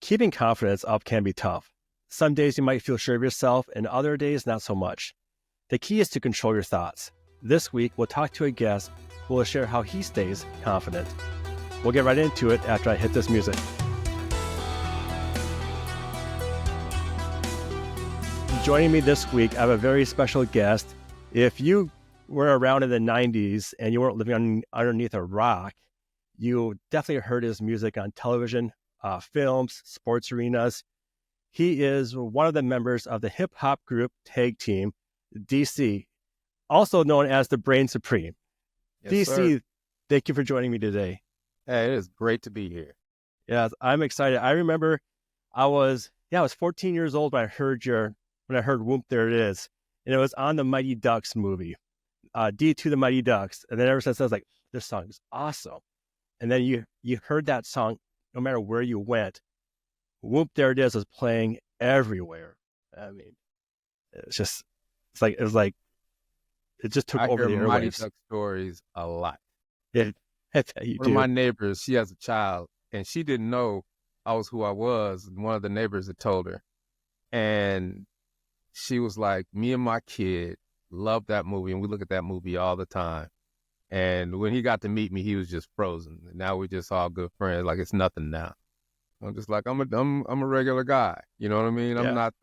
Keeping confidence up can be tough. Some days you might feel sure of yourself, and other days not so much. The key is to control your thoughts. This week, we'll talk to a guest who will share how he stays confident. We'll get right into it after I hit this music. Joining me this week, I have a very special guest. If you were around in the 90s and you weren't living underneath a rock, you definitely heard his music on television, films, sports arenas. He is one of the members of the hip hop group tag team, DC, also known as the Brain Supreme. Yes, DC, sir. thank you for joining me today. Hey, it is great to be here. Yeah, I'm excited. I remember I was 14 years old when I heard WHOOMP, There It Is. And it was on the Mighty Ducks movie, D to the Mighty Ducks. And then ever since I was like, this song is awesome. And then you heard that song, no matter where you went, WHOOMP, There It Is was playing everywhere. I mean, it just it just took over the hear Mighty airwaves. Duck stories a lot. Yeah, I bet you One do. of my neighbors, she has a child, and she didn't know I was who I was. And one of the neighbors had told her. And she was like, me and my kid love that movie, and we look at that movie all the time. And when he got to meet me, he was just frozen. And now we're just all good friends, like it's nothing now. I'm just like I'm a regular guy. You know what I mean? Yeah. I'm not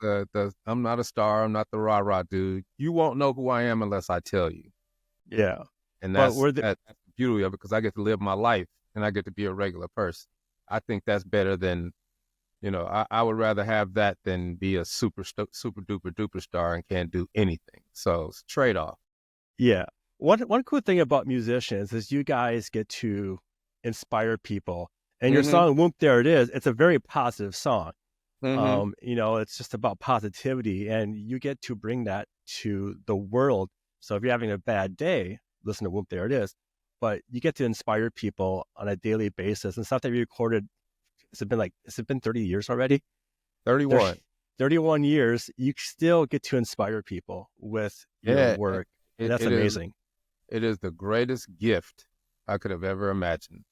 I'm not a star. I'm not the rah-rah dude. You won't know who I am unless I tell you. Yeah. And But that's the beauty of it, because I get to live my life and I get to be a regular person. I think that's better than, I would rather have that than be a super duper duper star and can't do anything. So it's a trade-off. Yeah. One cool thing about musicians is you guys get to inspire people. And your song WHOOMP, There It Is, it's a very positive song. It's just about positivity, and you get to bring that to the world. So if you're having a bad day, listen to WHOOMP, There It Is. But you get to inspire people on a daily basis. And stuff that you recorded, has it been 30 years already? 31. 31 years, you still get to inspire people with your work. And that's amazing. It is the greatest gift I could have ever imagined,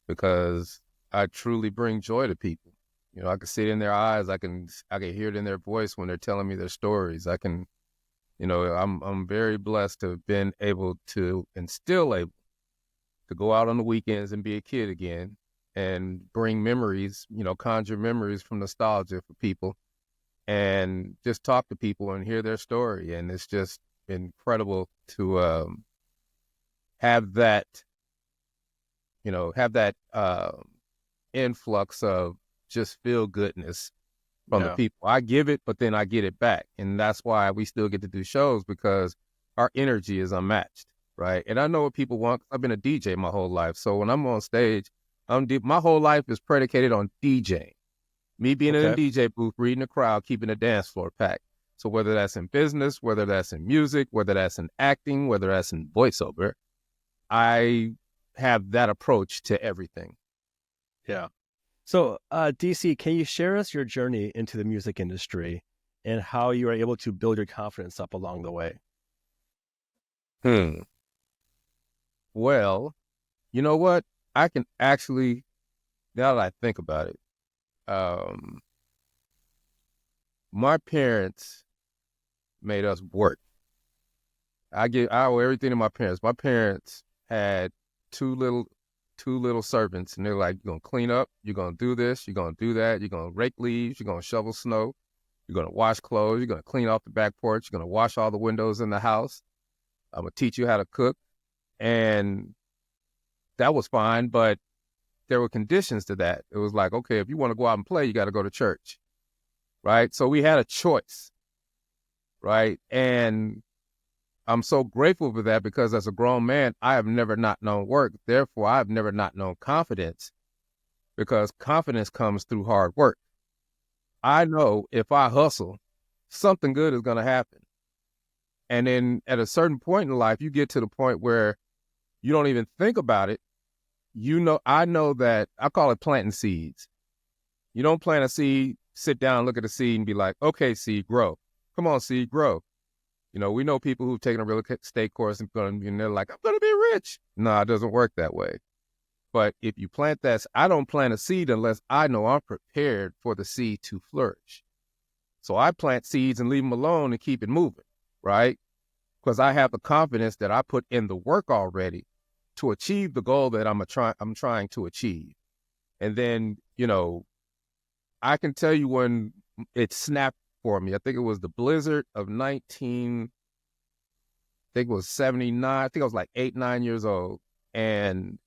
because I truly bring joy to people. I can see it in their eyes. I can hear it in their voice when they're telling me their stories. I'm very blessed to have been able to, and still able to, go out on the weekends and be a kid again and bring memories, conjure memories from nostalgia for people, and just talk to people and hear their story. And it's just incredible to have that influx of just feel goodness from the people. I give it, but then I get it back. And that's why we still get to do shows, because our energy is unmatched, right? And I know what people want. I've been a DJ my whole life. So when I'm on stage, my whole life is predicated on DJing. Me being in a DJ booth, reading the crowd, keeping the dance floor packed. So whether that's in business, whether that's in music, whether that's in acting, whether that's in voiceover, I have that approach to everything. Yeah. So, DC, can you share us your journey into the music industry and how you were able to build your confidence up along the way? Well, you know what? I can actually, now that I think about it, my parents made us work. I owe everything to my parents. My parents had two little servants, and they're like, you're going to clean up, you're going to do this, you're going to do that, you're going to rake leaves, you're going to shovel snow, you're going to wash clothes, you're going to clean off the back porch, you're going to wash all the windows in the house. I'm going to teach you how to cook. And that was fine, but there were conditions to that. It was like, okay, if you want to go out and play, you got to go to church, right? So we had a choice, right? And I'm so grateful for that, because as a grown man, I have never not known work. Therefore, I've never not known confidence, because confidence comes through hard work. I know if I hustle, something good is going to happen. And then at a certain point in life, you get to the point where you don't even think about it. I know that I call it planting seeds. You don't plant a seed, sit down, look at the seed and be like, okay, seed, grow. Come on, seed, grow. We know people who've taken a real estate course and they're like, I'm going to be rich. No, it doesn't work that way. But if you plant that, I don't plant a seed unless I know I'm prepared for the seed to flourish. So I plant seeds and leave them alone and keep it moving, right? Because I have the confidence that I put in the work already to achieve the goal that I'm trying to achieve. And then, I can tell you when it snapped for me. I think it was the blizzard of 79. I think I was like 8, 9 years old. And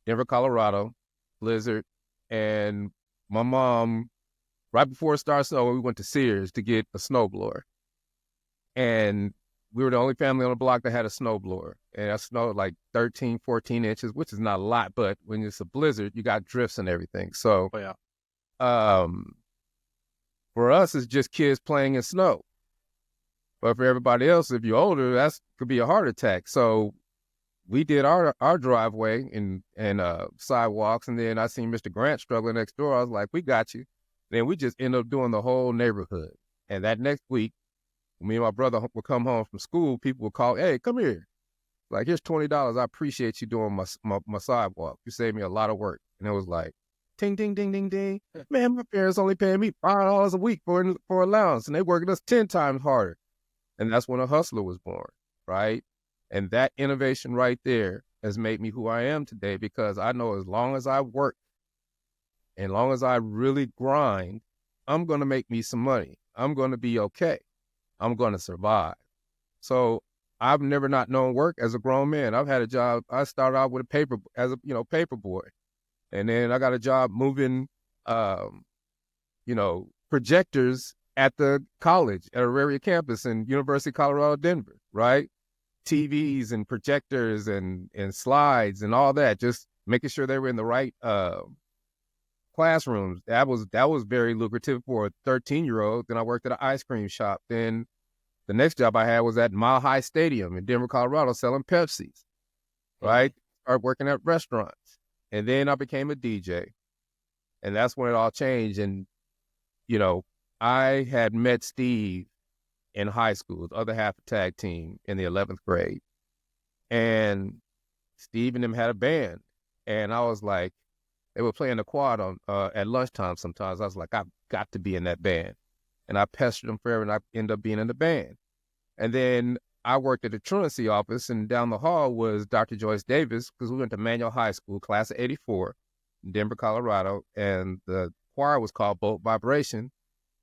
Denver, Colorado, blizzard. And my mom, right before it started snowing, we went to Sears to get a snowblower. And we were the only family on the block that had a snowblower. And it snowed like 13, 14 inches, which is not a lot, but when it's a blizzard, you got drifts and everything. So, for us, it's just kids playing in snow. But for everybody else, if you're older, that could be a heart attack. So we did our driveway and sidewalks, and then I seen Mr. Grant struggling next door. I was like, we got you. Then we just ended up doing the whole neighborhood. And that next week, me and my brother would come home from school, people would call, hey, come here. Like, here's $20. I appreciate you doing my sidewalk. You saved me a lot of work. And it was like, ting, ding, ding, ding, ding. Man, my parents only paying me $5 a week for allowance, and they working us 10 times harder. And that's when a hustler was born, right? And that innovation right there has made me who I am today, because I know as long as I work, and as long as I really grind, I'm going to make me some money. I'm going to be okay. I'm going to survive. So I've never not known work as a grown man. I've had a job. I started out with paper boy. And then I got a job moving, projectors at the college, at Auraria campus in University of Colorado, Denver, right? TVs and projectors and slides and all that, just making sure they were in the right classrooms. That was very lucrative for a 13-year-old. Then I worked at an ice cream shop. Then the next job I had was at Mile High Stadium in Denver, Colorado, selling Pepsis, right? Started working at restaurants. And then I became a DJ. And that's when it all changed. And, I had met Steve in high school, the other half of tag team, in the 11th grade. And Steve and them had a band. And I was like, they were playing the quad on at lunchtime sometimes. I was like, I've got to be in that band. And I pestered them forever, and I ended up being in the band. And then I worked at the truancy office, and down the hall was Dr. Joyce Davis, because we went to Manual High School, class of 84, in Denver, Colorado. And the choir was called Boat Vibration.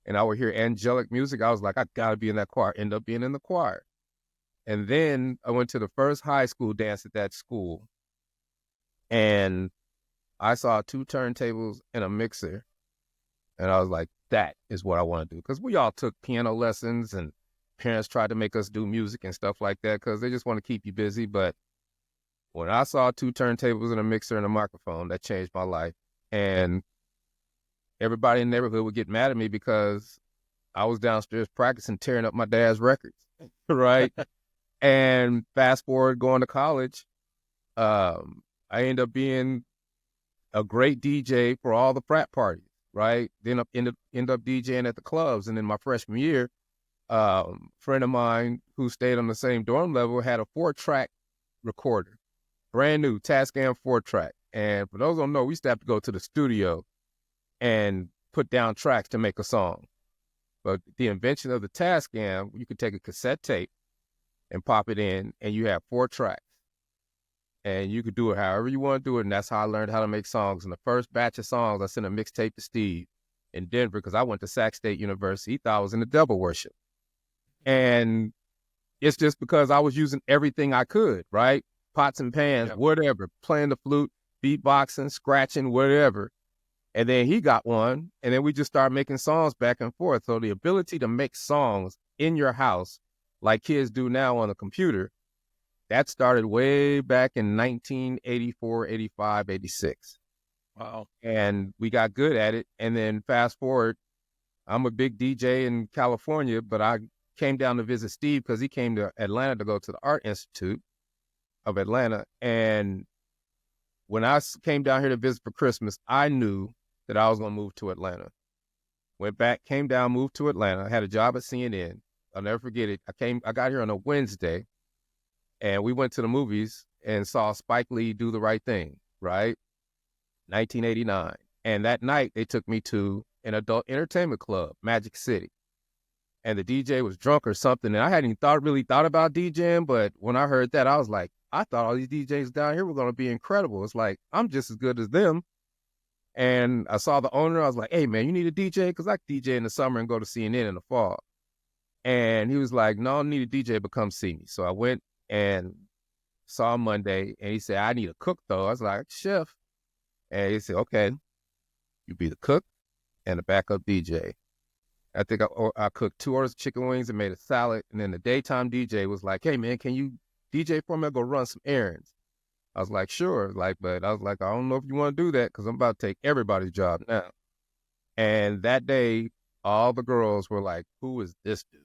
And I would hear angelic music. I was like, I got to be in that choir. End up being in the choir. And then I went to the first high school dance at that school. And I saw 2 turntables and a mixer. And I was like, that is what I want to do. Because we all took piano lessons, and parents tried to make us do music and stuff like that because they just want to keep you busy. But when I saw 2 turntables and a mixer and a microphone, that changed my life. And everybody in the neighborhood would get mad at me because I was downstairs practicing, tearing up my dad's records, right? And fast forward, going to college, I ended up being a great DJ for all the frat parties, right? Then end up DJing at the clubs. And then my freshman year, friend of mine who stayed on the same dorm level had a 4-track recorder, brand new Tascam 4-track. And for those who don't know, we used to have to go to the studio and put down tracks to make a song. But the invention of the Tascam, you could take a cassette tape and pop it in, and you have 4 tracks. And you could do it however you want to do it. And that's how I learned how to make songs. And the first batch of songs, I sent a mixtape to Steve in Denver, because I went to Sac State University. He thought I was in the devil worship. And it's just because I was using everything I could, right? Pots and pans, whatever, playing the flute, beatboxing, scratching, whatever. And then he got one, and then we just started making songs back and forth. So the ability to make songs in your house, like kids do now on a computer, that started way back in 1984, 85, 86. Wow. And we got good at it. And then fast forward, I'm a big DJ in California, but I came down to visit Steve because he came to Atlanta to go to the Art Institute of Atlanta. And when I came down here to visit for Christmas, I knew that I was going to move to Atlanta. Went back, came down, moved to Atlanta. I had a job at CNN. I'll never forget it. I got here on a Wednesday, and we went to the movies and saw Spike Lee do The Right Thing, right? 1989. And that night, they took me to an adult entertainment club, Magic City. And the DJ was drunk or something. And I hadn't even really thought about DJing. But when I heard that, I was like, I thought all these DJs down here were going to be incredible. It's like, I'm just as good as them. And I saw the owner. I was like, hey, man, you need a DJ? Because I can DJ in the summer and go to CNN in the fall. And he was like, no, I need a DJ, but come see me. So I went and saw him Monday. And he said, I need a cook, though. I was like, chef. And he said, okay, you be the cook and the backup DJ. I think I cooked 2 orders of chicken wings and made a salad. And then the daytime DJ was like, hey, man, can you DJ for me? I'll go run some errands. I was like, sure. But I was like, I don't know if you want to do that because I'm about to take everybody's job now. And that day, all the girls were like, who is this dude?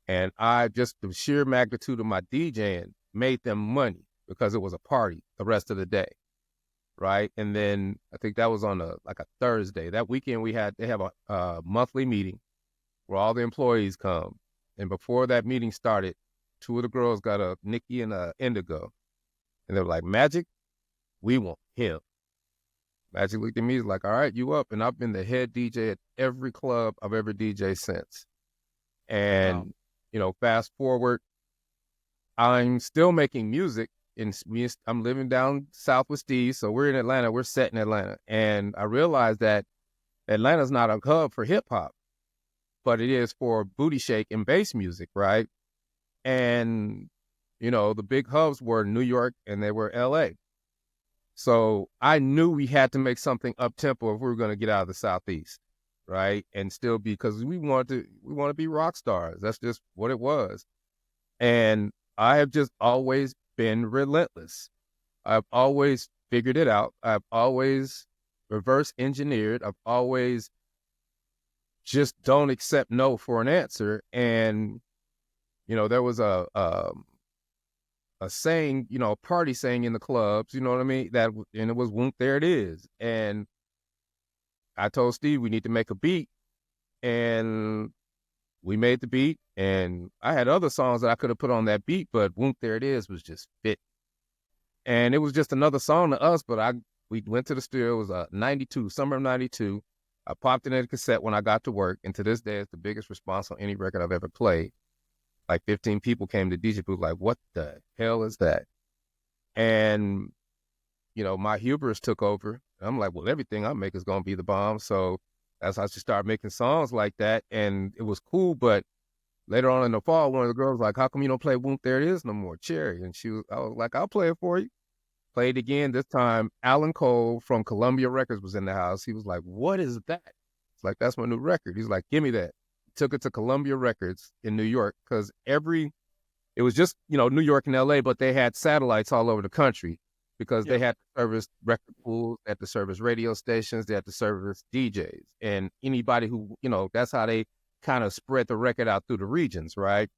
And the sheer magnitude of my DJing made them money because it was a party the rest of the day. Right. And then I think that was on a Thursday. That weekend they have a monthly meeting where all the employees come. And before that meeting started, 2 of the girls got a Nikki and a Indigo. And they were like, Magic, we want him. Magic looked at me, he's like, all right, you up. And I've been the head DJ at every club I've ever DJed since. And, wow. Fast forward, I'm still making music. I'm living down south with Steve, so we're in Atlanta. We're set in Atlanta. And I realized that Atlanta's not a hub for hip-hop, but it is for booty shake and bass music, right? And the big hubs were New York and they were LA. So I knew we had to make something up-tempo if we were going to get out of the Southeast, right? And still because we want to be rock stars. That's just what it was. And I have just always been relentless. I've always figured it out. I've always reverse engineered. I've always just don't accept no for an answer. And, there was a saying, a party saying in the clubs, you know what I mean? And it was "Whoomp, there it is." And I told Steve we need to make a beat, and we made the beat. And I had other songs that I could have put on that beat, but "Whoomp, there it is" was just fit. And it was just another song to us, but we went to the studio. It was summer of 92. I popped it in a cassette when I got to work, and to this day, it's the biggest response on any record I've ever played. Like 15 people came to DJ booth like, what the hell is that? And, my hubris took over. I'm like, well, everything I make is going to be the bomb. So that's how I just started making songs like that. And it was cool. But later on in the fall, one of the girls was like, how come you don't play "Whoomp, there it is" no more, Cherry? And I was like, I'll play it for you. Played again. This time, Alan Cole from Columbia Records was in the house. He was like, what is that? It's like, that's my new record. He's like, give me that. Took it to Columbia Records in New York because it was just, New York and LA, but they had satellites all over the country because they had to service record pools, they had to service radio stations, they had to service DJs and anybody who, that's how they kind of spread the record out through the regions, right?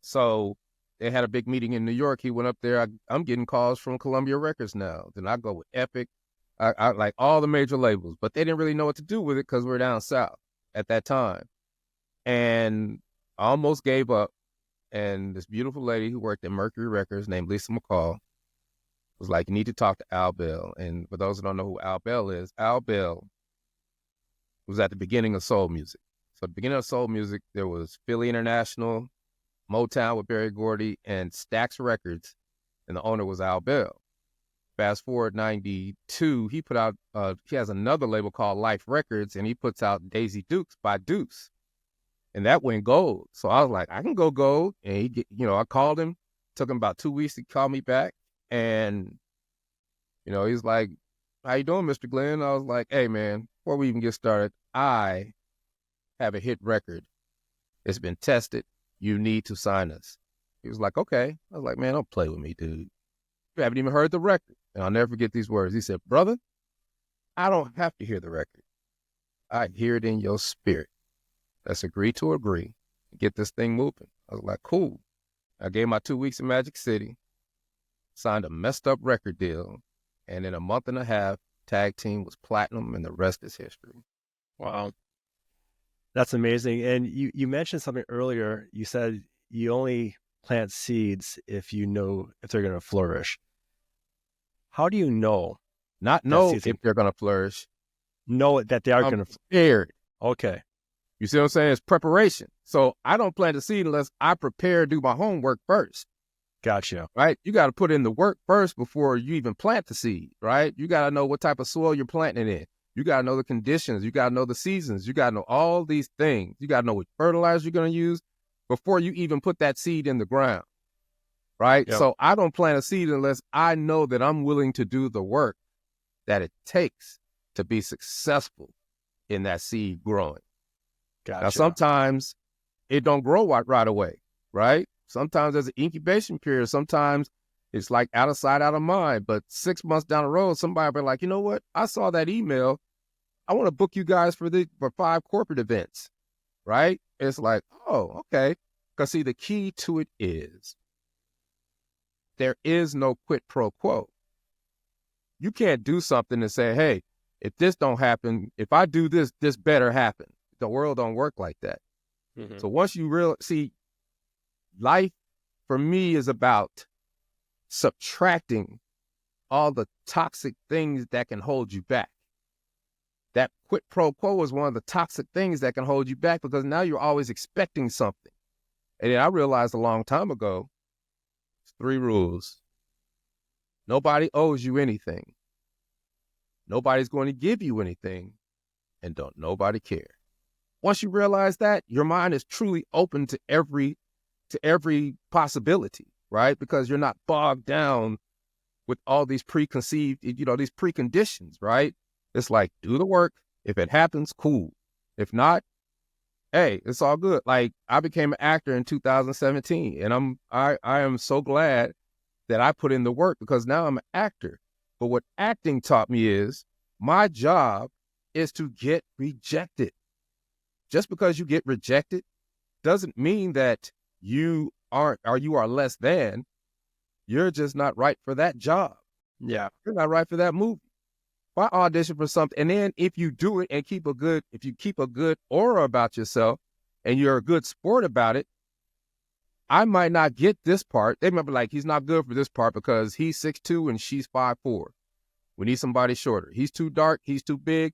So they had a big meeting in New York. He went up there. I'm getting calls from Columbia Records now. Then I go with Epic. I like all the major labels, but they didn't really know what to do with it because we're down south at that time. And I almost gave up. And this beautiful lady who worked at Mercury Records named Lisa McCall was like, you need to talk to Al Bell. And for those who don't know who Al Bell is, Al Bell was at the beginning of soul music. So at the beginning of soul music, there was Philly International, Motown with Berry Gordy, and Stax Records. And the owner was Al Bell. Fast forward 92, he put out, he has another label called Life Records, and he puts out Daisy Dukes by Deuce. And that went gold. So I was like, I can go gold. And I called him, took him about 2 weeks to call me back. And, he's like, how you doing, Mr. Glenn? I was like, hey, man, before we even get started, I have a hit record. It's been tested. You need to sign us. He was like, okay. I was like, man, don't play with me, dude. You haven't even heard the record. And I'll never forget these words. He said, brother, I don't have to hear the record. I hear it in your spirit. Let's agree to agree. Get this thing moving. I was like, cool. I gave my 2 weeks in Magic City, signed a messed up record deal, and in a month and a half, Tag Team was platinum, and the rest is history. Wow. That's amazing. And you mentioned something earlier. You said you only plant seeds if you know if they're going to flourish. How do you know Not know if they're going to flourish. Know that they are going to prepared. Okay. You see what I'm saying? It's preparation. So I don't plant a seed unless I prepare, do my homework first. Gotcha. Right? You got to put in the work first before you even plant the seed, right? You got to know what type of soil you're planting it in. You got to know the conditions. You got to know the seasons. You got to know all these things. You got to know what fertilizer you're going to use before you even put that seed in the ground, right? Yep. So I don't plant a seed unless I know that I'm willing to do the work that it takes to be successful in that seed growing. Gotcha. Now, sometimes it don't grow right away, right? Sometimes there's an incubation period. Sometimes it's like out of sight, out of mind. But 6 months down the road, somebody will be like, you know what? I saw that email. I want to book you guys for 5 corporate events, right? It's like, oh, okay. Because see, the key to it is there is no quid pro quo. You can't do something and say, hey, if this don't happen, if I do this, this better happen. The world don't work like that. Mm-hmm. So once you see, life for me is about subtracting all the toxic things that can hold you back. That quid pro quo is one of the toxic things that can hold you back because now you're always expecting something. And then I realized a long time ago, 3 rules. Nobody owes you anything. Nobody's going to give you anything. And don't nobody care. Once you realize that, your mind is truly open to every possibility, right? Because you're not bogged down with all these preconceived, these preconditions, right? It's like, do the work. If it happens, cool. If not, hey, it's all good. Like, I became an actor in 2017, and I am so glad that I put in the work because now I'm an actor. But what acting taught me is my job is to get rejected. Just because you get rejected doesn't mean that you are less than. You're just not right for that job. Yeah. You're not right for that movie. Why audition for something? And then if you do it and if you keep a good aura about yourself and you're a good sport about it, I might not get this part. They might be like, he's not good for this part because he's 6'2" and she's 5'4". We need somebody shorter. He's too dark. He's too big.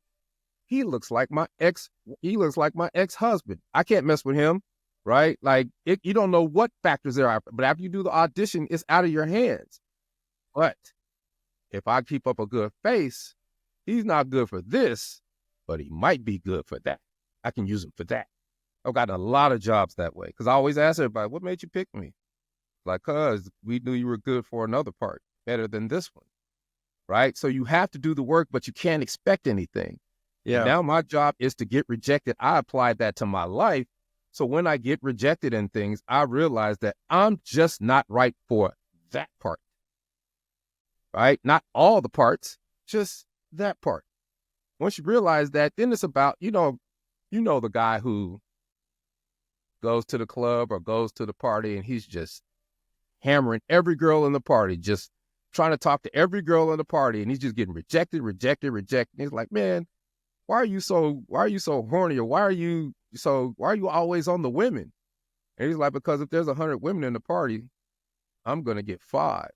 He looks like my ex-husband. I can't mess with him, right? Like, you don't know what factors there are, but after you do the audition, it's out of your hands. But if I keep up a good face, he's not good for this, but he might be good for that. I can use him for that. I've gotten a lot of jobs that way because I always ask everybody, what made you pick me? Like, cause we knew you were good for another part, better than this one, right? So you have to do the work, but you can't expect anything. Yeah. Now my job is to get rejected. I applied that to my life. So when I get rejected in things, I realize that I'm just not right for that part, right? Not all the parts, just that part. Once you realize that, then it's about, the guy who goes to the club or goes to the party and he's just hammering every girl in the party, just trying to talk to every girl in the party, and he's just getting rejected. And he's like, man, why are you so horny? Or why are you always on the women? And he's like, because if there's 100 women in the party, I'm going to get 5.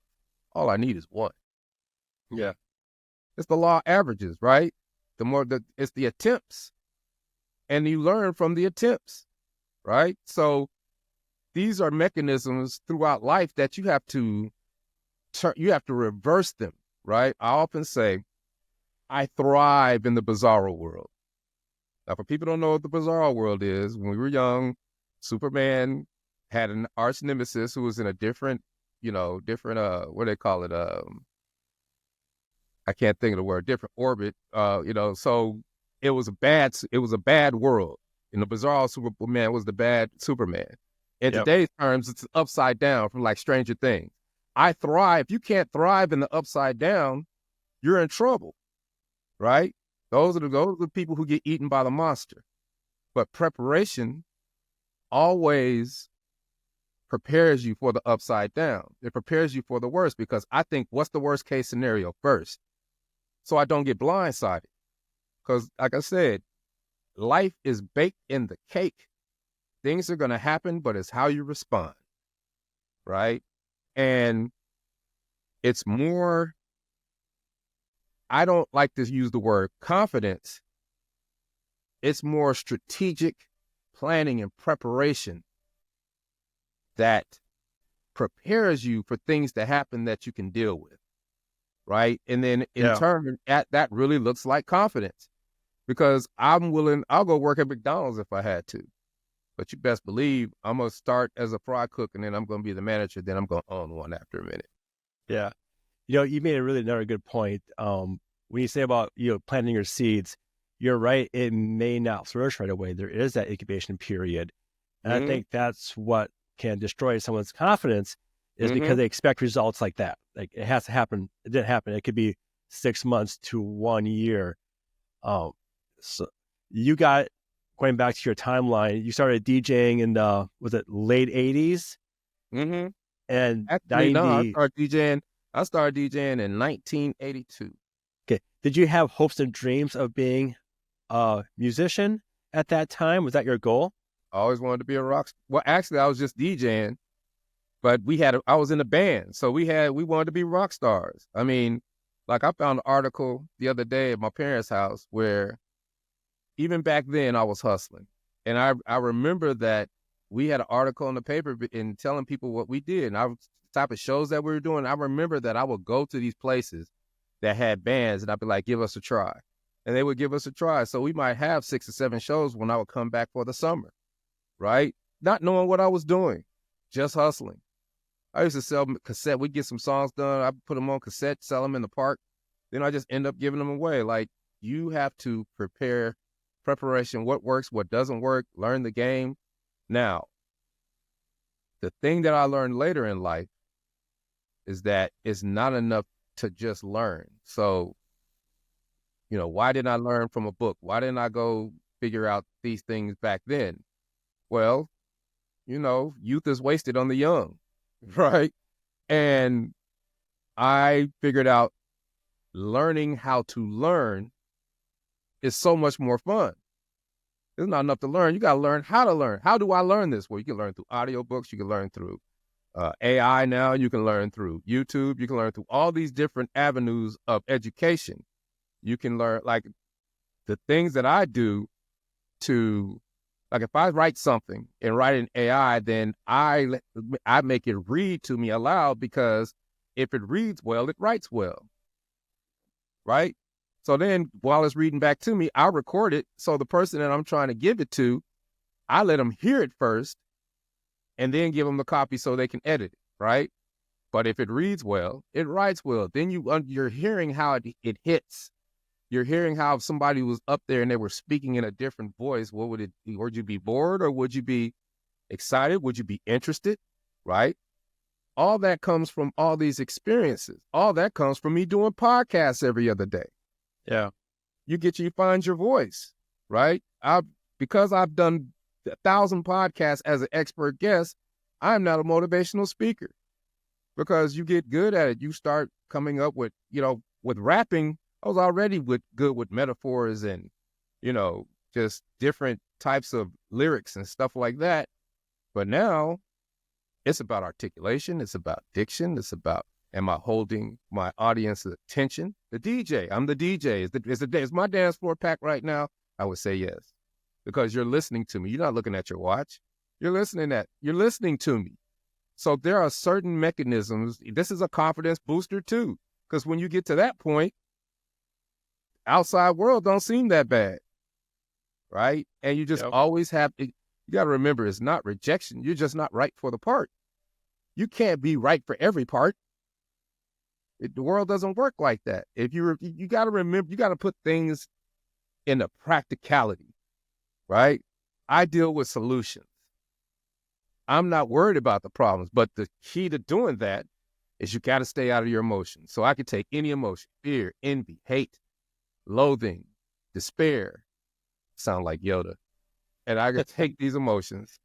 All I need is 1. Yeah. It's the law of averages, right? It's the attempts, and you learn from the attempts, right? So these are mechanisms throughout life that you have to reverse them, right? I often say, I thrive in the bizarro world. Now, for people who don't know what the bizarro world is, when we were young, Superman had an arch nemesis who was in a different, what do they call it? I can't think of the word, different orbit, so it was a bad world. In the bizarro, Superman was the bad Superman. In today's terms, it's upside down from like Stranger Things. I thrive. You can't thrive in the upside down, you're in trouble, right? Those are the people who get eaten by the monster. But preparation always prepares you for the upside down. It prepares you for the worst, because I think, what's the worst case scenario first? So I don't get blindsided. Because like I said, life is baked in the cake. Things are going to happen, but it's how you respond, right? And it's more I don't like to use the word confidence. It's more strategic planning and preparation that prepares you for things to happen that you can deal with, right? And then in turn, that really looks like confidence, because I'll go work at McDonald's if I had to. But you best believe I'm going to start as a fry cook, and then I'm going to be the manager. Then I'm going to own one after a minute. Yeah. You made another good point. When you say about, planting your seeds, you're right. It may not flourish right away. There is that incubation period. And I think that's what can destroy someone's confidence, is because they expect results like that. Like, it has to happen. It didn't happen. It could be 6 months to 1 year. So you got, going back to your timeline, you started DJing in the, was it late 80s? Mm-hmm. And Actually, 90... no, I started DJing in 1982. Okay. Did you have hopes and dreams of being a musician at that time? Was that your goal? I always wanted to be a rock star. Well, actually, I was just DJing, but I was in a band, so we wanted to be rock stars. I mean, like, I found an article the other day at my parents' house where even back then I was hustling. And I remember that we had an article in the paper and telling people what we did, and the type of shows that we were doing. I remember that I would go to these places that had bands, and I'd be like, give us a try. And they would give us a try. So we might have 6 or 7 shows when I would come back for the summer, right? Not knowing what I was doing, just hustling. I used to sell cassette. We'd get some songs done. I'd put them on cassette, sell them in the park. Then I just end up giving them away. Like, you have to preparation, what works, what doesn't work, learn the game. Now, the thing that I learned later in life is that it's not enough to just learn. So, why didn't I learn from a book? Why didn't I go figure out these things back then? Well, youth is wasted on the young, right? And I figured out learning how to learn is so much more fun. It's not enough to learn. You got to learn how to learn. How do I learn this? Well, you can learn through audiobooks. You can learn through AI now. You can learn through YouTube. You can learn through all these different avenues of education. You can learn, like, the things that I do to, like, if I write something and write in AI, then I make it read to me aloud, because if it reads well, it writes well, right? So then while it's reading back to me, I record it. So the person that I'm trying to give it to, I let them hear it first and then give them the copy so they can edit it, right? But if it reads well, it writes well. Then you're hearing how it hits. You're hearing how if somebody was up there and they were speaking in a different voice, what would it be? Would you be bored, or would you be excited? Would you be interested, right? All that comes from all these experiences. All that comes from me doing podcasts every other day. Yeah. You find your voice, right? Because I've done 1,000 podcasts as an expert guest, I'm not a motivational speaker, because you get good at it. You start coming up with, with rapping, I was already good with metaphors and, just different types of lyrics and stuff like that. But now it's about articulation. It's about diction. It's about, am I holding my audience's attention? The DJ, I'm the DJ. Is my dance floor packed right now? I would say yes, because you're listening to me. You're not looking at your watch. You're listening to me. So there are certain mechanisms. This is a confidence booster too, because when you get to that point, outside world don't seem that bad, right? And you just always have, you got to remember, it's not rejection. You're just not right for the part. You can't be right for every part. The world doesn't work like that. You got to remember, you got to put things in the practicality, right? I deal with solutions. I'm not worried about the problems, but the key to doing that is you got to stay out of your emotions. So I could take any emotion: fear, envy, hate, loathing, despair. Sound like Yoda. And I could take these emotions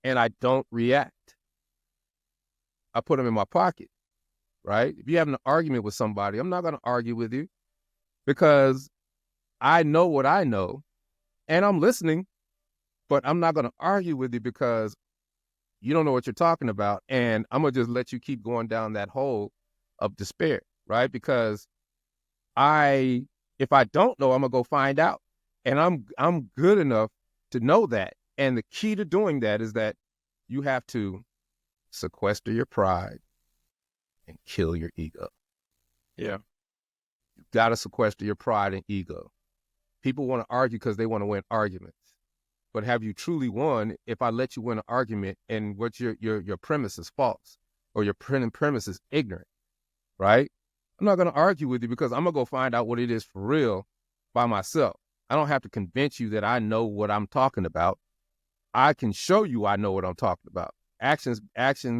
and I don't react. I put them in my pocket, right? If you're having an argument with somebody, I'm not going to argue with you, because I know what I know and I'm listening, but I'm not going to argue with you because you don't know what you're talking about. And I'm going to just let you keep going down that hole of despair, right? Because if I don't know, I'm gonna go find out. And I'm good enough to know that. And the key to doing that is that you have to sequester your pride and kill your ego. Yeah. You gotta sequester your pride and ego. People want to argue because they want to win arguments. But have you truly won if I let you win an argument and what your premise is false or your premise is ignorant, right? I'm not going to argue with you because I'm going to go find out what it is for real by myself. I don't have to convince you that I know what I'm talking about. I can show you I know what I'm talking about. Actions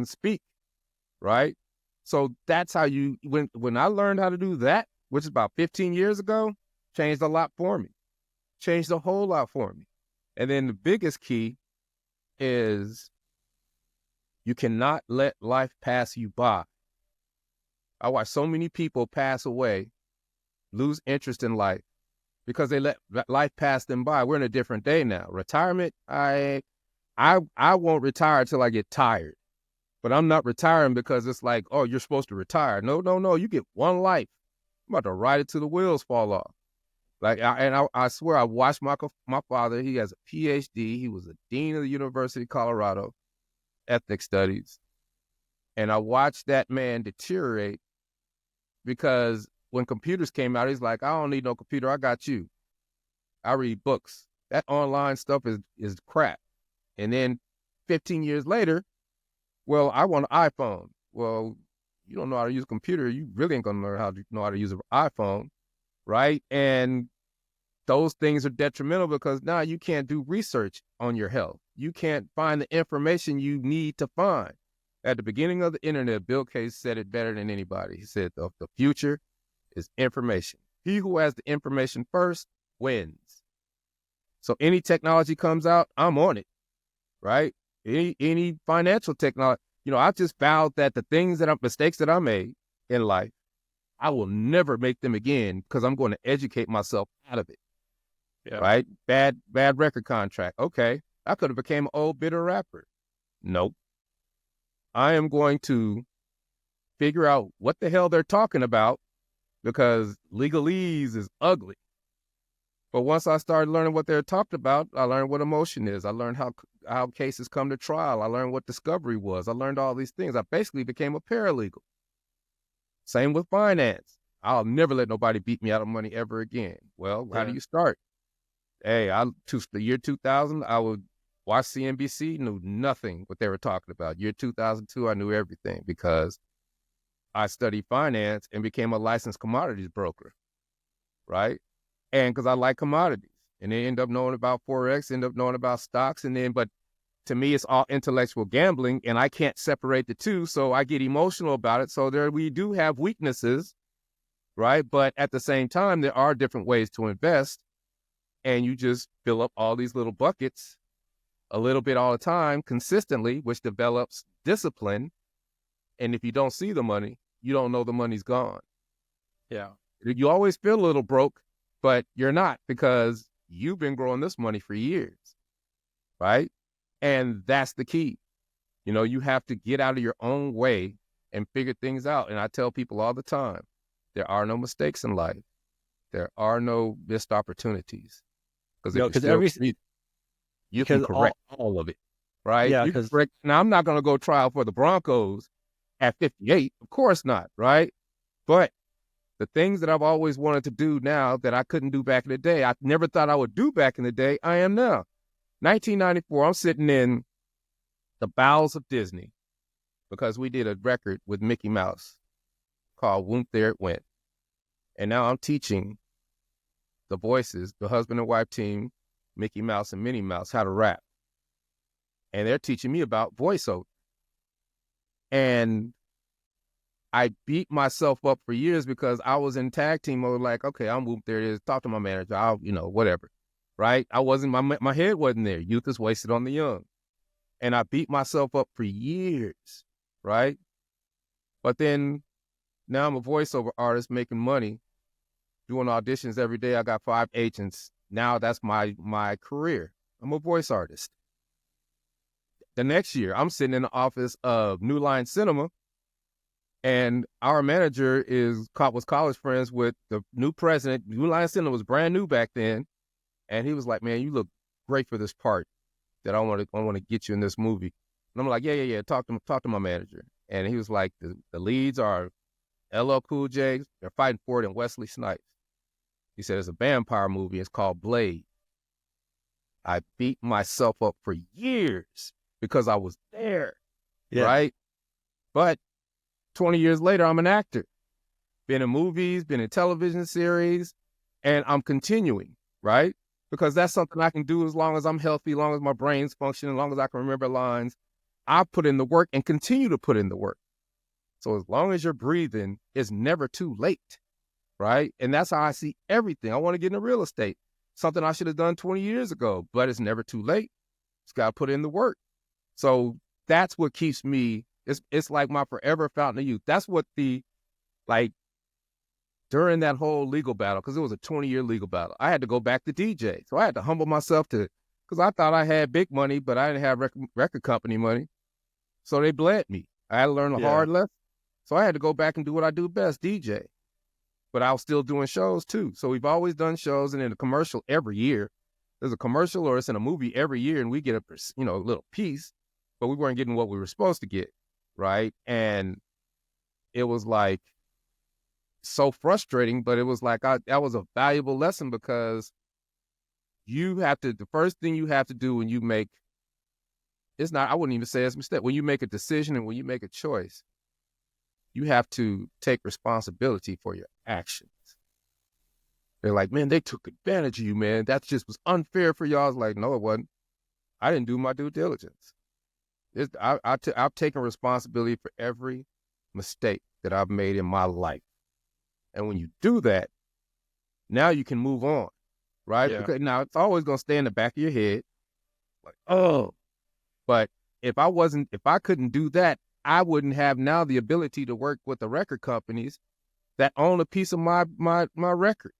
speak, right? So that's how when I learned how to do that, which is about 15 years ago, changed a lot for me. Changed a whole lot for me. And then the biggest key is you cannot let life pass you by. I watch so many people pass away, lose interest in life because they let life pass them by. We're in a different day now. Retirement, I won't retire until I get tired. But I'm not retiring because it's like, oh, you're supposed to retire. No. You get one life. I'm about to ride it till the wheels fall off. I swear, I watched my father. He has a PhD. He was a dean of the University of Colorado, ethnic studies. And I watched that man deteriorate because when computers came out, he's like, I don't need no computer. I got you. I read books. That online stuff is crap. And then 15 years later, well, I want an iPhone. Well, you don't know how to use a computer. You really ain't going to learn how to use an iPhone. Right. And those things are detrimental because now you can't do research on your health. You can't find the information you need to find. At the beginning of the internet, Bill Gates said it better than anybody. He said the future is information. He who has the information first wins. So any technology comes out, I'm on it. Right. Any financial technology. I just vowed that the mistakes that I made in life, I will never make them again because I'm going to educate myself out of it. Yeah. Right? Bad record contract. Okay. I could have became an old bitter rapper. Nope. I am going to figure out what the hell they're talking about because legalese is ugly. But once I started learning what they're talking about, I learned what emotion is. I learned how cases come to trial. I learned what discovery was. I learned all these things. I basically became a paralegal. Same with finance. I'll never let nobody beat me out of money ever again. Well, how do you start? Hey, the year 2000, I would watch CNBC, knew nothing what they were talking about. Year 2002, I knew everything because I studied finance and became a licensed commodities broker, right? And because I like commodities. And then end up knowing about Forex, end up knowing about stocks. But to me, it's all intellectual gambling, and I can't separate the two, so I get emotional about it. So we do have weaknesses, right? But at the same time, there are different ways to invest, and you just fill up all these little buckets a little bit all the time, consistently, which develops discipline. And if you don't see the money, you don't know the money's gone. Yeah. You always feel a little broke, but you're not because you've been growing this money for years, right? And that's the key. You have to get out of your own way and figure things out. And I tell people all the time, there are no mistakes in life. There are no missed opportunities. Because you can correct all of it, right? Yeah. Now, I'm not going to go trial for the Broncos at 58. Of course not, right? But the things that I've always wanted to do now that I couldn't do back in the day, I never thought I would do back in the day, I am now. 1994, I'm sitting in the bowels of Disney because we did a record with Mickey Mouse called WHOOMP, There It Went. And now I'm teaching the voices, the husband and wife team, Mickey Mouse and Minnie Mouse, how to rap. And they're teaching me about voiceover. And I beat myself up for years because I was in tag team mode, like, okay, I'm WHOOP, there it is. Talk to my manager. I'll, whatever. Right? My head wasn't there. Youth is wasted on the young. And I beat myself up for years. Right? But then now I'm a voiceover artist making money, doing auditions every day. I got 5 agents. Now that's my career. I'm a voice artist. The next year, I'm sitting in the office of New Line Cinema And our manager was college friends with the new president. New Line Cinema was brand new back then. And he was like, man, you look great for this part that I want to get you in this movie. And I'm like, yeah. Talk to my manager. And he was like, the leads are LL Cool J. They're fighting for it, and Wesley Snipes. He said, it's a vampire movie. It's called Blade. I beat myself up for years because I was there, right? But 20 years later, I'm an actor. Been in movies, been in television series, and I'm continuing, right? Because that's something I can do as long as I'm healthy, as long as my brain's functioning, as long as I can remember lines. I put in the work and continue to put in the work. So as long as you're breathing, it's never too late, right? And that's how I see everything. I want to get into real estate, something I should have done 20 years ago, but it's never too late. It's got to put in the work. So that's what keeps me, it's like my forever fountain of youth. That's what during that whole legal battle, because it was a 20-year legal battle, I had to go back to DJ. So I had to humble myself because I thought I had big money, but I didn't have record company money. So they bled me. I had to learn a hard lesson. So I had to go back and do what I do best, DJ. But I was still doing shows too. So we've always done shows, and in a commercial every year. There's a commercial or it's in a movie every year, and we get a little piece, but we weren't getting what we were supposed to get, right? And it was like so frustrating, but it was like that was a valuable lesson, because the first thing you have to do when you make, I wouldn't even say it's a mistake. When you make a decision and when you make a choice, you have to take responsibility for your actions. They're like, man, they took advantage of you, man. That just was unfair for y'all. I was like, no, it wasn't. I didn't do my due diligence. I've taken responsibility for every mistake that I've made in my life. And when you do that, now you can move on, right? Yeah. Because now it's always going to stay in the back of your head. Like, oh, but if I couldn't do that, I wouldn't have now the ability to work with the record companies that own a piece of my record.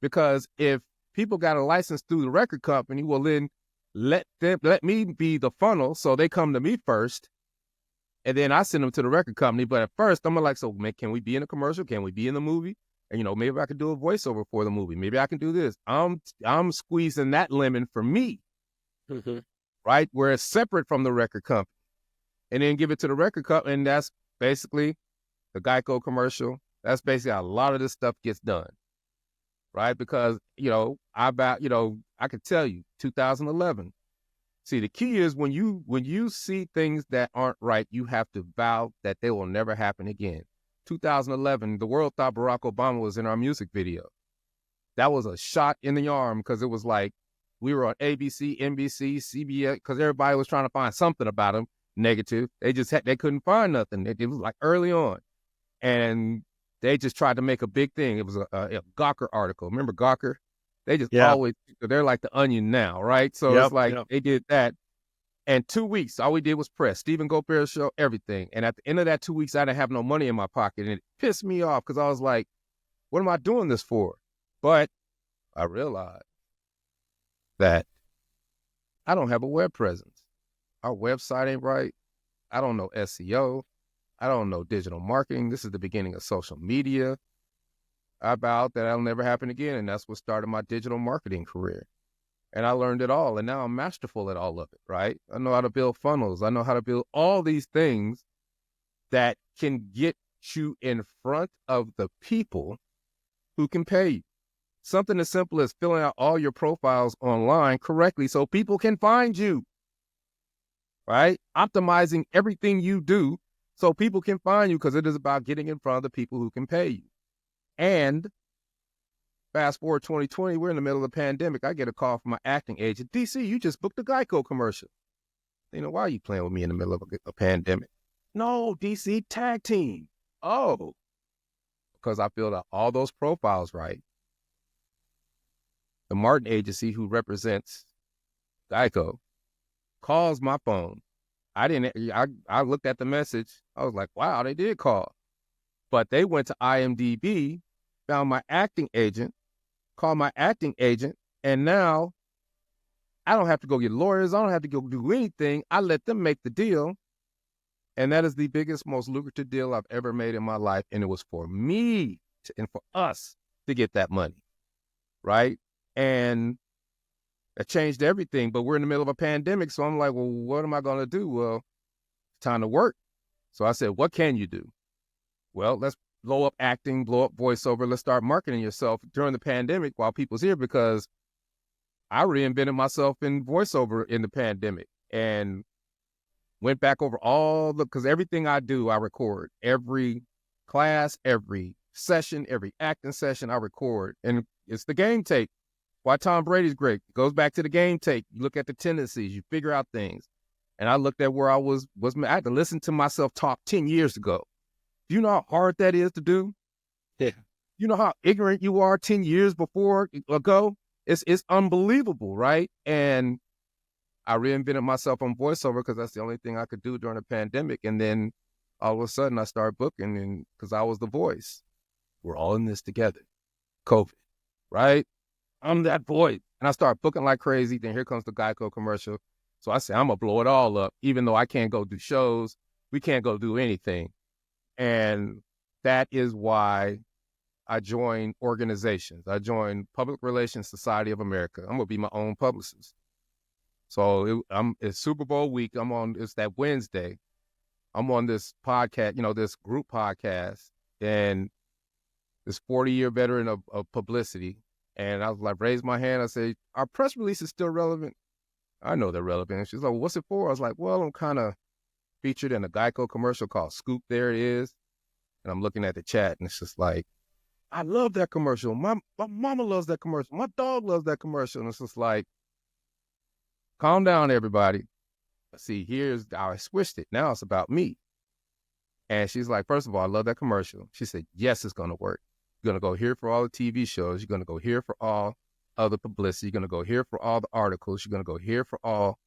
Because if people got a license through the record company, well then let me be the funnel, so they come to me first, and then I send them to the record company. But at first, I'm like, so man, can we be in a commercial? Can we be in the movie? And maybe I could do a voiceover for the movie. Maybe I can do this. I'm squeezing that lemon for me, right? Where it's separate from the record company, and then give it to the record company, and that's basically the Geico commercial. That's basically how a lot of this stuff gets done, right? Because I could tell you, 2011. See, the key is when you see things that aren't right, you have to vow that they will never happen again. 2011, the world thought Barack Obama was in our music video. That was a shot in the arm, because it was like we were on ABC, NBC, CBS, because everybody was trying to find something about him negative. They couldn't find nothing. It was like early on, and they just tried to make a big thing. It was a Gawker article. Remember Gawker? They just always, they're like the Onion now, right? So it's like they did that. And 2 weeks, all we did was press. Stephen Goldberg's show, everything. And at the end of that 2 weeks, I didn't have no money in my pocket. And it pissed me off, because I was like, what am I doing this for? But I realized that I don't have a web presence. Our website ain't right. I don't know SEO. I don't know digital marketing. This is the beginning of social media. I vowed that that'll never happen again. And that's what started my digital marketing career. And I learned it all. And now I'm masterful at all of it, right? I know how to build funnels. I know how to build all these things that can get you in front of the people who can pay you. Something as simple as filling out all your profiles online correctly so people can find you, right? Optimizing everything you do so people can find you, because it is about getting in front of the people who can pay you. And fast forward 2020, we're in the middle of the pandemic. I get a call from my acting agent. DC, you just booked a Geico commercial. Why are you playing with me in the middle of a pandemic? No, DC, tag team. Oh, because I filled out all those profiles right. The Martin agency, who represents Geico, calls my phone. I looked at the message. I was like, wow, they did call. But they went to IMDb, found my acting agent, called my acting agent, and now I don't have to go get lawyers. I don't have to go do anything. I let them make the deal, And that is the biggest, most lucrative deal I've ever made in my life. And it was for me and for us to get that money, right? And that changed everything. But we're in the middle of a pandemic. So I'm like, well, what am I going to do? Well, it's time to work. So I said, what can you do? Well, let's blow up acting, blow up voiceover. Let's start marketing yourself during the pandemic while people's here, because I reinvented myself in voiceover in the pandemic and went back over because everything I do, I record. Every class, every session, every acting session, I record. And it's the game tape. Why Tom Brady's great. It goes back to the game tape. You look at the tendencies, you figure out things. And I looked at where I was I had to listen to myself talk 10 years ago. Do you know how hard that is to do? Yeah. You know how ignorant you are 10 years ago? It's unbelievable, right? And I reinvented myself on voiceover because that's the only thing I could do during the pandemic. And then all of a sudden I started booking, and because I was the voice. We're all in this together. COVID, right? I'm that voice. And I start booking like crazy. Then here comes the Geico commercial. So I say, I'm going to blow it all up, even though I can't go do shows. We can't go do anything. And that is why I joined organizations. I joined Public Relations Society of America. I'm going to be my own publicist. So it's Super Bowl week. It's that Wednesday. I'm on this podcast, this group podcast, and this 40-year veteran of publicity. And I was like, raise my hand. I say, our press release is still relevant. I know they're relevant. And she's like, well, what's it for? I was like, well, I'm kind of featured in a Geico commercial called Scoop. There it is. And I'm looking at the chat, and it's just like, I love that commercial. My mama loves that commercial. My dog loves that commercial. And it's just like, calm down, everybody. See, here's how I switched it. Now it's about me. And she's like, first of all, I love that commercial. She said, yes, it's going to work. You're going to go here for all the TV shows. You're going to go here for all other publicity. You're going to go here for all the articles. You're going to go here for all,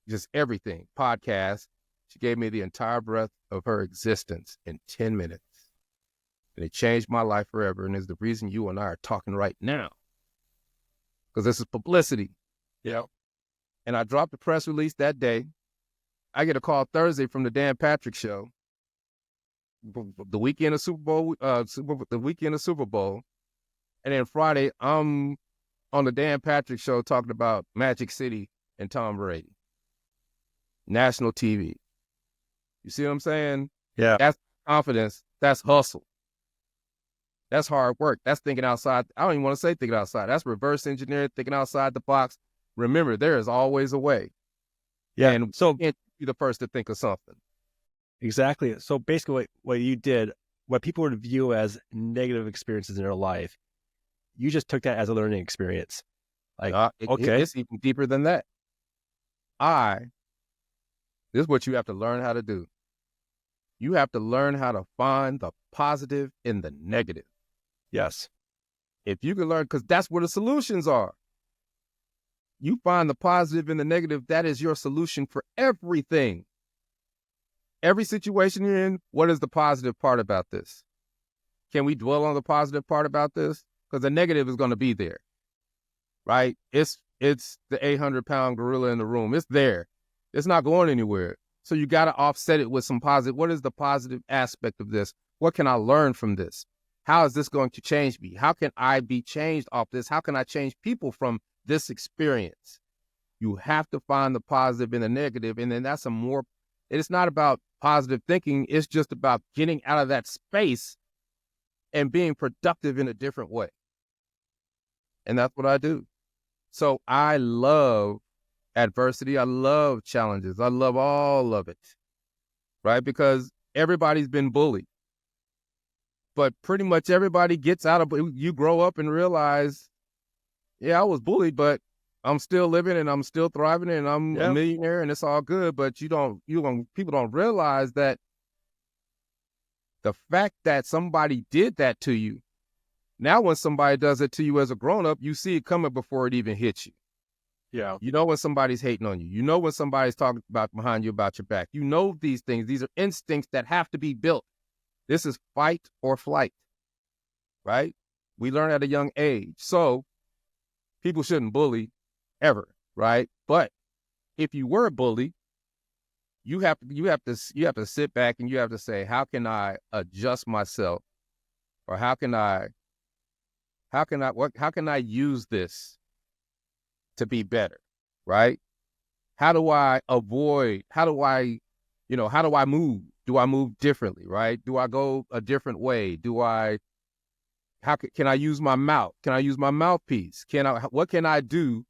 just everything. Podcasts. She gave me the entire breadth of her existence in 10 minutes. And it changed my life forever. And is the reason you and I are talking right now. Because this is publicity. Yeah. And I dropped the press release that day. I get a call Thursday from the Dan Patrick Show. The weekend of Super Bowl, and then Friday I'm on the Dan Patrick Show talking about Magic City and Tom Brady. National TV. You see what I'm saying? Yeah. That's confidence. That's hustle. That's hard work. That's thinking outside. I don't even want to say thinking outside. That's reverse engineering, thinking outside the box. Remember, there is always a way. Yeah. And so you can't be the first to think of something. Exactly. So basically what you did, what people would view as negative experiences in their life, you just took that as a learning experience. Like, okay. It's even deeper than that. This is what you have to learn how to do. You have to learn how to find the positive in the negative. Yes. If you can learn, because that's where the solutions are. You find the positive in the negative, that is your solution for everything. Every situation you're in, what is the positive part about this? Can we dwell on the positive part about this? Because the negative is going to be there, right? It's the 800-pound gorilla in the room. It's there. It's not going anywhere. So you got to offset it with some positive. What is the positive aspect of this? What can I learn from this? How is this going to change me? How can I be changed off this? How can I change people from this experience? You have to find the positive in the negative. And then it's not about positive thinking. It's just about getting out of that space and being productive in a different way. And that's what I do. So I love adversity. I love challenges. I love all of it, right? Because everybody's been bullied. But pretty much everybody gets out of it. You grow up and realize, yeah, I was bullied, but I'm still living and I'm still thriving and I'm a millionaire and it's all good. But people don't realize that the fact that somebody did that to you, now when somebody does it to you as a grown-up, you see it coming before it even hits you. Yeah. You know when somebody's hating on you. You know when somebody's talking about behind you about your back. You know these things. These are instincts that have to be built. This is fight or flight, right? We learn at a young age. So people shouldn't bully ever, right? But if you were a bully, you have to sit back and you have to say, how can I adjust myself, or how can I use this to be better, right? How do I move? Do I move differently, right? Do I go a different way? Can I use my mouth? Can I use my mouthpiece? What can I do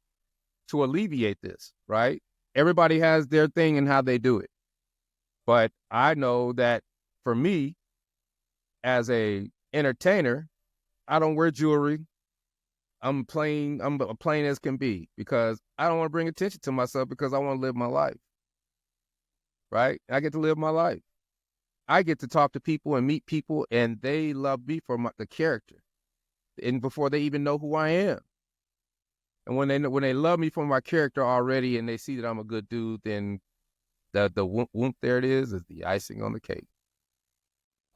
to alleviate this, right? Everybody has their thing and how they do it. But I know that for me, as a entertainer, I don't wear jewelry. I'm plain as can be, because I don't want to bring attention to myself, because I want to live my life, right? I get to live my life. I get to talk to people and meet people, and they love me for the character, and before they even know who I am. And when they love me for my character already, and they see that I'm a good dude, then the whoomp there it is the icing on the cake.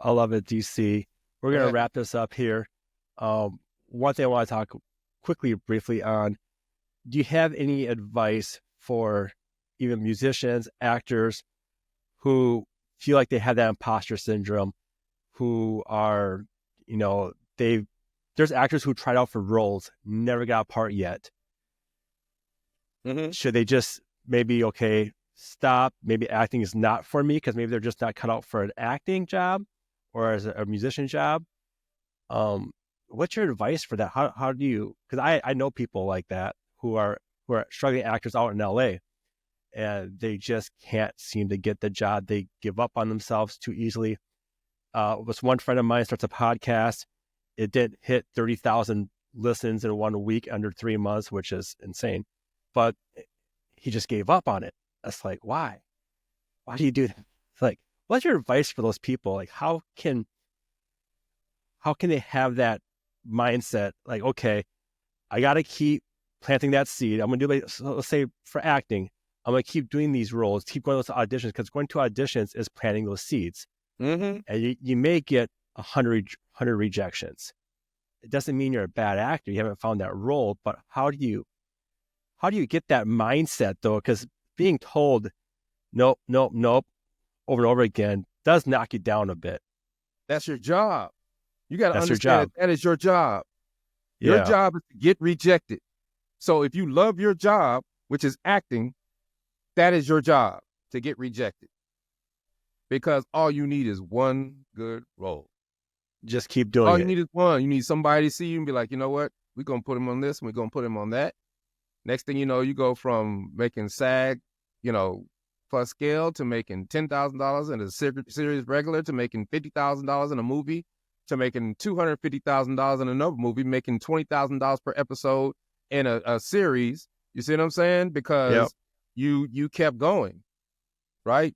I love it, DC. We're gonna wrap this up here. One thing I want to talk briefly on: do you have any advice for even musicians, actors who feel like they have that imposter syndrome, who are, there's actors who tried out for roles, never got a part yet. Mm-hmm. Should they just maybe, stop? Maybe acting is not for me, because maybe they're just not cut out for an acting job or as a musician job. What's your advice for that? How do you, because I know people like that who are struggling actors out in LA, and they just can't seem to get the job. They give up on themselves too easily. Was one friend of mine starts a podcast. It did hit 30,000 listens in 1 week under 3 months, which is insane. But he just gave up on it. That's like, why? Why do you do that? It's like, what's your advice for those people? Like, how can they have that mindset? Like, okay, I got to keep planting that seed. I'm going to do, let's say for acting, I'm going to keep doing these roles, keep going to those auditions, because going to auditions is planting those seeds. Mm-hmm. And you may get 100 rejections. It doesn't mean you're a bad actor. You haven't found that role, but how do you get that mindset though? Because being told nope over and over again does knock you down a bit. That's your job. You got to understand that is your job. Your job is to get rejected. So if you love your job, which is acting, that is your job, to get rejected. Because all you need is one good role. Just keep doing it. All you need is one. You need somebody to see you and be like, you know what? We're going to put him on this and we're going to put him on that. Next thing you know, you go from making SAG, plus scale, to making $10,000 in a series regular, to making $50,000 in a movie, to making $250,000 in another movie, making $20,000 per episode in a series. You see what I'm saying? Because you kept going, right?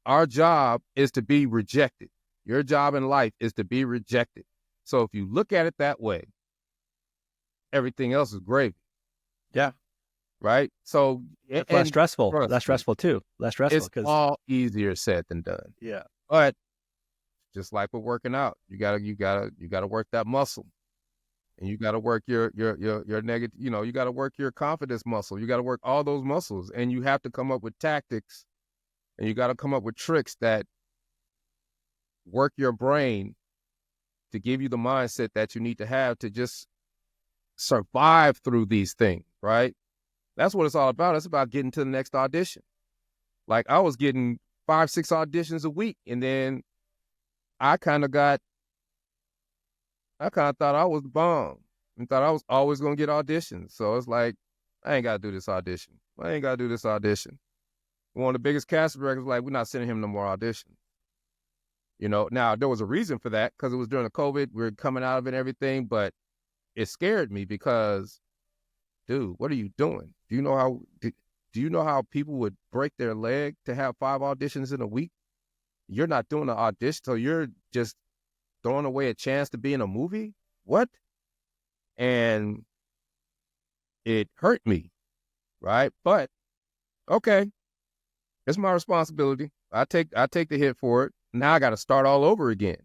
Our job is to be rejected. Your job in life is to be rejected. So if you look at it that way, everything else is gravy. Yeah. Right? So it's less stressful. Less stressful too. Less stressful. It's all easier said than done. Yeah. But just like with working out, you gotta work that muscle. And you gotta work your negative, you gotta work your confidence muscle. You gotta work all those muscles. And you have to come up with tactics, and you gotta come up with tricks that work your brain to give you the mindset that you need to have to just survive through these things, right? That's what it's all about. It's about getting to the next audition. Like, I was getting 5-6 auditions a week, and then I kind of thought I was the bomb and thought I was always going to get auditions. So it's like, I ain't got to do this audition. One of the biggest casting directors was like, we're not sending him no more auditions. Now there was a reason for that, because it was during the COVID. We were coming out of it and everything, but it scared me because, dude, what are you doing? Do you know how people would break their leg to have 5 auditions in a week? You're not doing an audition, so you're just throwing away a chance to be in a movie? What? And it hurt me, right? But okay, it's my responsibility. I take the hit for it. Now I got to start all over again,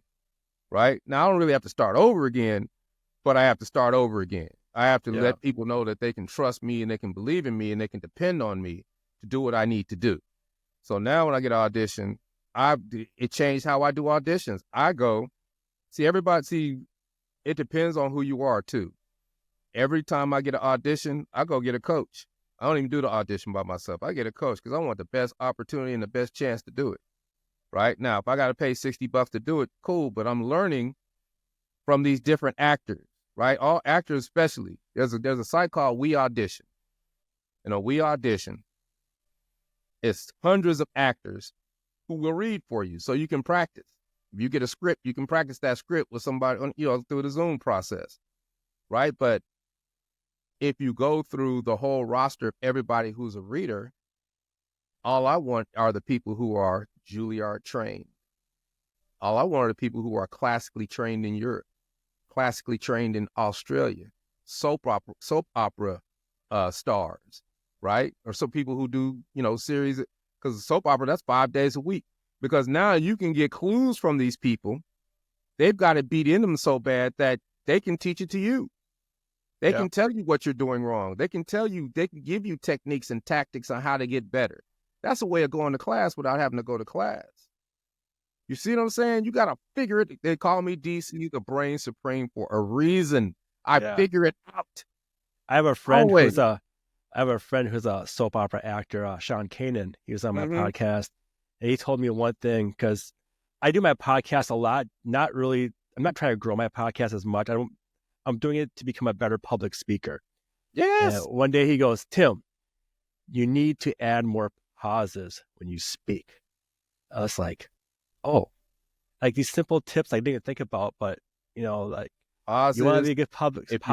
right? Now I don't really have to start over again, but I have to start over again. I have to let people know that they can trust me and they can believe in me and they can depend on me to do what I need to do. So now when I get an audition, it changed how I do auditions. I go, it depends on who you are too. Every time I get an audition, I go get a coach. I don't even do the audition by myself. I get a coach because I want the best opportunity and the best chance to do it. Right now, if I got to pay $60 to do it, cool. But I'm learning from these different actors, right? All actors, especially. There's a site called We Audition. We Audition. It's hundreds of actors who will read for you, so you can practice. If you get a script, you can practice that script with somebody, through the Zoom process, right? But if you go through the whole roster of everybody who's a reader, all I want are the people who are Juilliard trained. All I want are the people who are classically trained in Europe, classically trained in Australia, soap opera stars, right? Or some people who do, series, because soap opera, that's 5 days a week. Because now you can get clues from these people. They've got it beat in them so bad that they can teach it to you. They can tell you what you're doing wrong. They can give you techniques and tactics on how to get better. That's a way of going to class without having to go to class. You see what I'm saying? You got to figure it. They call me DC, the brain supreme, for a reason. I figure it out. I have a friend who's a soap opera actor, Sean Kanan. He was on my podcast, and he told me one thing, because I do my podcast a lot. I'm not trying to grow my podcast as much. I'm doing it to become a better public speaker. Yes. And one day he goes, Tim, you need to add more pauses when you speak. I was like, oh, like these simple tips I didn't think about, but like pauses, you want to be a good public. If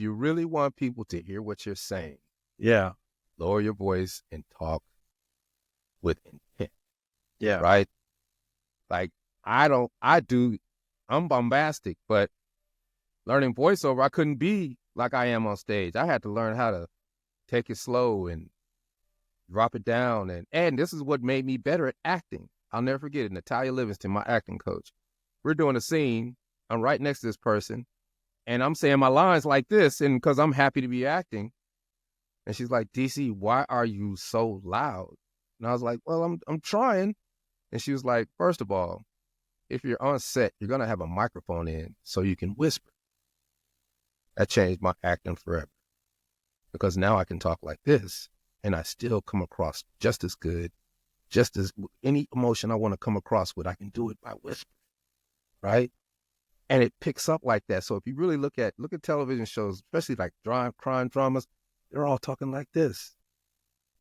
you really want people to hear what you're saying, lower your voice and talk with intent. Yeah. Right. Like I'm bombastic, but learning voiceover, I couldn't be like I am on stage. I had to learn how to take it slow and drop it down. And this is what made me better at acting. I'll never forget it. Natalia Livingston, my acting coach. We're doing a scene. I'm right next to this person, and I'm saying my lines like this, and because I'm happy to be acting. And she's like, DC, why are you so loud? And I was like, well, I'm trying. And she was like, first of all, if you're on set, you're going to have a microphone in so you can whisper. That changed my acting forever, because now I can talk like this and I still come across just as good, just as any emotion I want to come across with, I can do it by whisper, right? And it picks up like that. So if you really look at television shows, especially like crime dramas, they're all talking like this.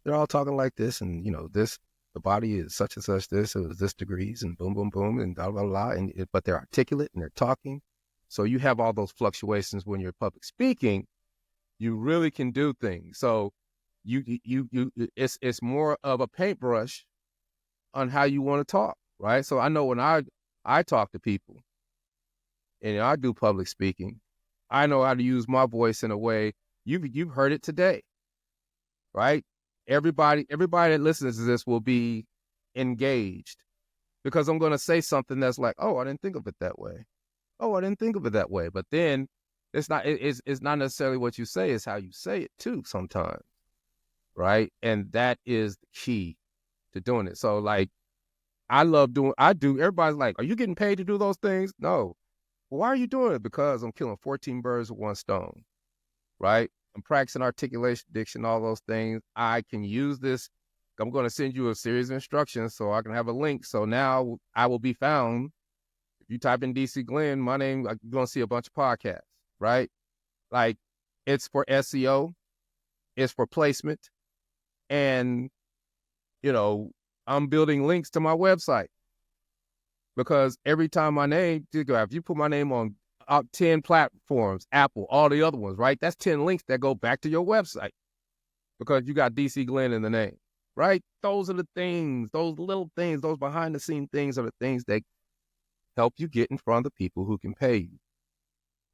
They're all talking like this, and the body is such and such, this, it was this degrees, and boom, boom, boom, and blah, blah, blah. But they're articulate and they're talking. So you have all those fluctuations when you're public speaking. You really can do things. So it's more of a paintbrush on how you want to talk, right? So I know when I talk to people and I do public speaking, I know how to use my voice in a way. You've heard it today, right? Everybody that listens to this will be engaged, because I'm going to say something that's like, oh, I didn't think of it that way. Oh, I didn't think of it that way. But then it's not necessarily what you say, it's how you say it too sometimes, right? And that is the key to doing it. So like, everybody's like, are you getting paid to do those things? No. Why are you doing it? Because I'm killing 14 birds with one stone, right? I'm practicing articulation, diction, all those things. I can use this. I'm going to send you a series of instructions so I can have a link. So now I will be found. If you type in DC Glenn, my name, you're going to see a bunch of podcasts, right? Like, it's for SEO, it's for placement, and, I'm building links to my website, because every time if you put my name on 10 platforms, Apple, all the other ones, right? That's 10 links that go back to your website, because you got DC Glenn in the name, right? Those are the things, those little things, those behind the scene things are the things that help you get in front of the people who can pay you,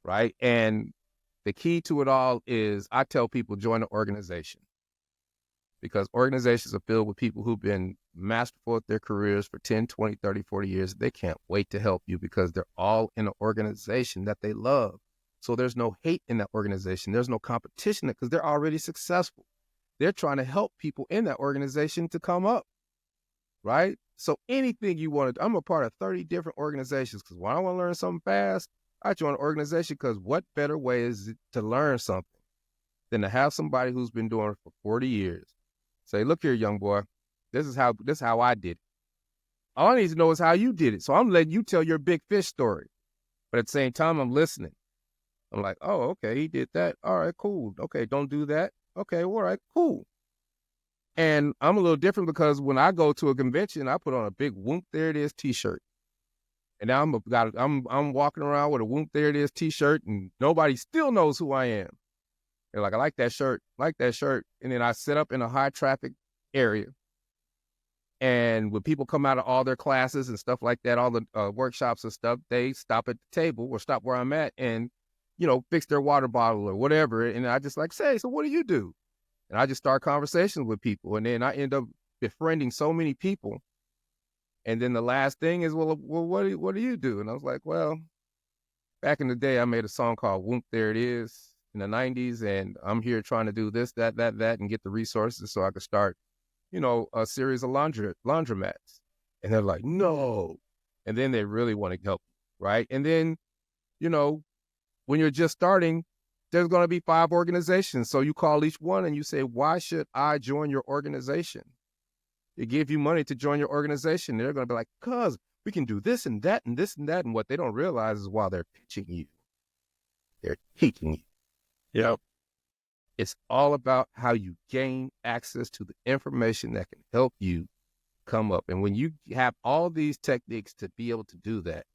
right? And the key to it all is, I tell people, join an organization, because organizations are filled with people who've been masterful at their careers for 10, 20, 30, 40 years. They can't wait to help you, because they're all in an organization that they love. So there's no hate in that organization. There's no competition, because they're already successful. They're trying to help people in that organization to come up. right? So anything you want to, I'm a part of 30 different organizations because when I want to learn something fast, I join an organization because what better way is it to learn something than to have somebody who's been doing it for 40 years say, look here, young boy, this is how I did it. All I need to know is how you did it. So I'm letting you tell your big fish story. But at the same time, I'm listening. I'm like, oh, okay, he did that. All right, cool. Okay, don't do that. Okay, all right, cool. And I'm a little different because when I go to a convention, I put on a big "Whoomp There It Is" T-shirt, and now I'm walking around with a "Whoomp There It Is" T-shirt, and nobody still knows who I am. They're like, I like that shirt, and then I sit up in a high traffic area, and when people come out of all their classes and stuff like that, all the workshops and stuff, they stop at the table or stop where I'm at, and fix their water bottle or whatever, and I just like say, so what do you do? And I just start conversations with people. And then I end up befriending so many people. And then the last thing is, well, what do you do? And I was like, well, back in the day, I made a song called "Whoomp There It Is" in the 90s. And I'm here trying to do this, that, and get the resources so I could start, a series of laundromats. And they're like, no. And then they really want to help, right? And then, when you're just starting, there's going to be 5 organizations. So you call each one and you say, why should I join your organization? They give you money to join your organization. They're going to be like, cuz we can do this and that and this and that. And what they don't realize is while they're pitching you, they're teaching you. Yeah. It's all about how you gain access to the information that can help you come up. And when you have all these techniques to be able to do that,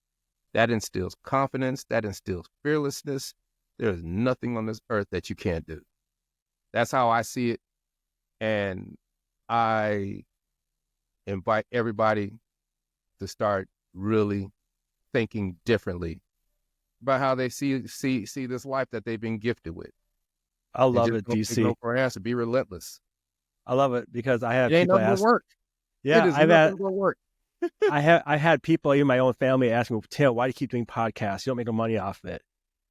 that instills confidence, that instills fearlessness. There's nothing on this earth that you can't do. That's how I see it. And I invite everybody to start really thinking differently about how they see this life that they've been gifted with. I love it, DC. No for an answer. Be relentless. I love it because I have it ain't people nothing ask. Work. Yeah, it is nothing but work. I had people in my own family ask me, Tim, why do you keep doing podcasts? You don't make no money off of it.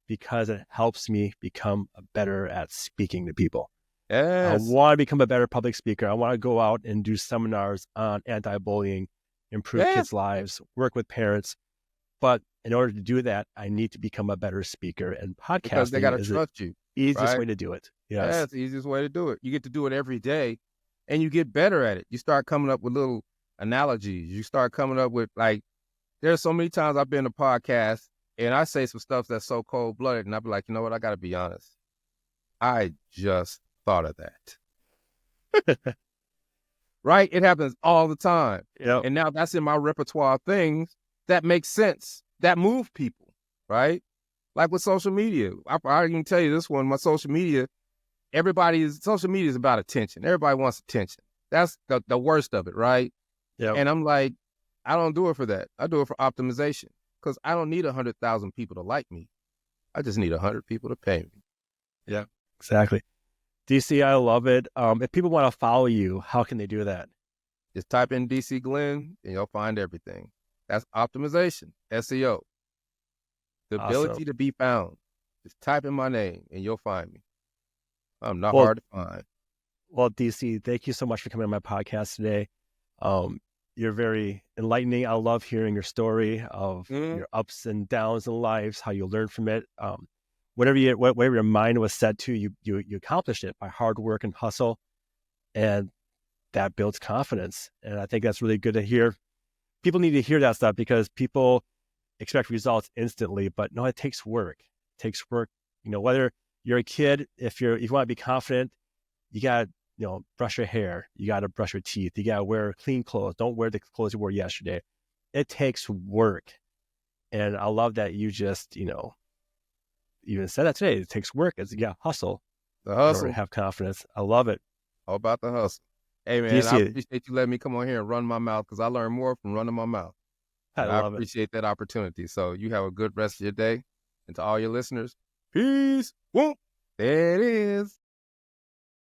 Because it helps me become better at speaking to people. Yes. I want to become a better public speaker. I want to go out and do seminars on anti-bullying, improve kids' lives, work with parents. But in order to do that, I need to become a better speaker. And podcasting because they got to trust you. Easiest way to do it. Yes. Yeah, it's the easiest way to do it. You get to do it every day, and you get better at it. You start coming up with little analogies. You start coming up with, like, there's so many times I've been to podcasts, and I say some stuff that's so cold-blooded, and I'll be like, you know what? I got to be honest. I just thought of that. Right? It happens all the time. Yep. And now that's in my repertoire of things that make sense, that move people, right? Like with social media. I can tell you this one, my social media, social media is about attention. Everybody wants attention. That's the worst of it, right? Yeah. And I'm like, I don't do it for that. I do it for optimization. Because I don't need 100,000 people to like me. I just need 100 people to pay me. Yeah, exactly. DC, I love it. If people want to follow you, how can they do that? Just type in DC Glenn and you'll find everything. That's optimization, SEO. The ability to be found. Just type in my name and you'll find me. I'm not hard to find. Well, DC, thank you so much for coming on my podcast today. You're very enlightening. I love hearing your story of your ups and downs in lives, how you learned from it. Whatever your mind was set to, you accomplished it by hard work and hustle, and that builds confidence. And I think that's really good to hear. People need to hear that stuff because people expect results instantly, but no, it takes work. It takes work. Whether you're a kid, if you want to be confident, you got to brush your hair. You got to brush your teeth. You got to wear clean clothes. Don't wear the clothes you wore yesterday. It takes work. And I love that you just, even said that today. It takes work. It's hustle. The hustle. In order to have confidence. I love it. All about the hustle. Hey, man, I appreciate you letting me come on here and run my mouth because I learn more from running my mouth. I appreciate that opportunity. So you have a good rest of your day. And to all your listeners, peace. Whoomp. There it is.